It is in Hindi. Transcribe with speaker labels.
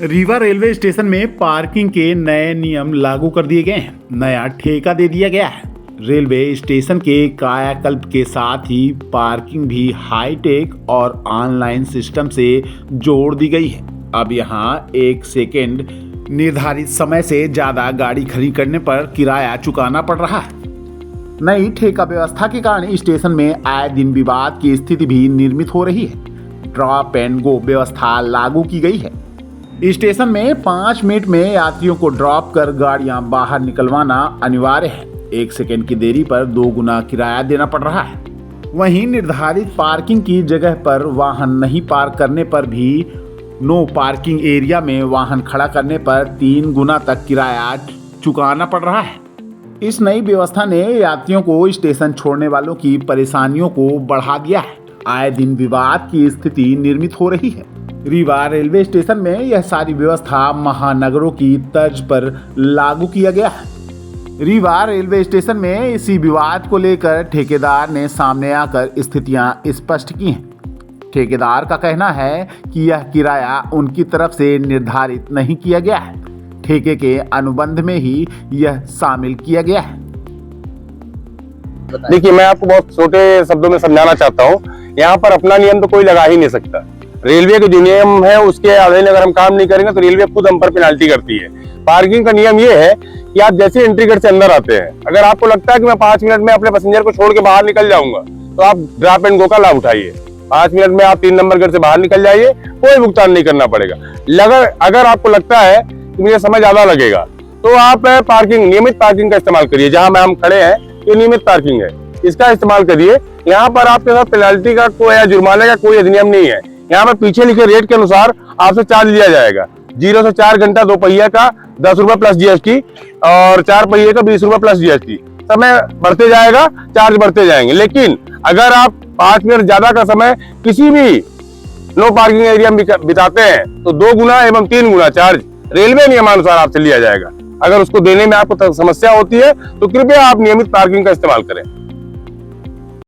Speaker 1: रीवा रेलवे स्टेशन में पार्किंग के नए नियम लागू कर दिए गए हैं। नया ठेका दे दिया गया है। रेलवे स्टेशन के कायाकल्प के साथ ही पार्किंग भी हाईटेक और ऑनलाइन सिस्टम से जोड़ दी गई है। अब यहां 1 सेकेंड निर्धारित समय से ज्यादा गाड़ी खड़ी करने पर किराया चुकाना पड़ रहा है। नई ठेका व्यवस्था के कारण स्टेशन में आए दिन विवाद की स्थिति भी निर्मित हो रही है। ड्रॉप एंड गो व्यवस्था लागू की गई है। स्टेशन में 5 मिनट में यात्रियों को ड्रॉप कर गाड़ियां बाहर निकलवाना अनिवार्य है। 1 सेकेंड की देरी पर 2 गुना किराया देना पड़ रहा है। वहीं निर्धारित पार्किंग की जगह पर वाहन नहीं पार्क करने पर भी नो पार्किंग एरिया में वाहन खड़ा करने पर 3 गुना तक किराया चुकाना पड़ रहा है। इस नई व्यवस्था ने यात्रियों को स्टेशन छोड़ने वालों की परेशानियों को बढ़ा दिया है। आए दिन विवाद की स्थिति निर्मित हो रही है। रीवा रेलवे स्टेशन में यह सारी व्यवस्था महानगरों की तर्ज पर लागू किया गया है। रीवा रेलवे स्टेशन में इसी विवाद को लेकर ठेकेदार ने सामने आकर स्थितियां स्पष्ट की हैं। ठेकेदार का कहना है कि यह किराया उनकी तरफ से निर्धारित नहीं किया गया है। ठेके के अनुबंध में ही यह शामिल किया गया है।
Speaker 2: देखिए, मैं आपको बहुत छोटे शब्दों में समझाना चाहता हूँ। यहाँ पर अपना नियम तो कोई लगा ही नहीं सकता। रेलवे के जो नियम है उसके अधीन अगर हम काम नहीं करेंगे तो रेलवे खुद हम पर पेनाल्टी करती है। पार्किंग का नियम ये है कि आप जैसे एंट्री गेट से अंदर आते हैं, अगर आपको लगता है कि मैं 5 मिनट में अपने पैसेंजर को छोड़ के बाहर निकल जाऊंगा तो आप ड्रॉप एंड गो का लाभ उठाइए। 5 मिनट में आप 3 नंबर गेट से बाहर निकल जाइए, कोई भुगतान नहीं करना पड़ेगा। अगर आपको लगता है कि मुझे समय ज्यादा लगेगा तो आप नियमित पार्किंग का इस्तेमाल करिए। जहां हम खड़े हैं ये नियमित पार्किंग है, इसका इस्तेमाल करिए। यहाँ पर आपके साथ पेनाल्टी का कोई या जुर्माने का कोई अधिनियम नहीं है। यहाँ पर पीछे लिखे रेट के अनुसार आपसे चार्ज लिया जाएगा। 0 से 4 घंटा 2 पहिया का 10 रुपए प्लस जीएसटी और 4 पहिए का 20 रुपए प्लस जीएसटी। समय बढ़ते जाएगा, चार्ज बढ़ते जाएंगे। लेकिन अगर आप 5 मिनट ज्यादा का समय किसी भी नो पार्किंग एरिया में बिताते हैं तो 2 गुना एवं 3 गुना चार्ज रेलवे नियमानुसार आपसे लिया जाएगा। अगर उसको देने में आपको समस्या होती है तो कृपया आप नियमित पार्किंग का इस्तेमाल करें।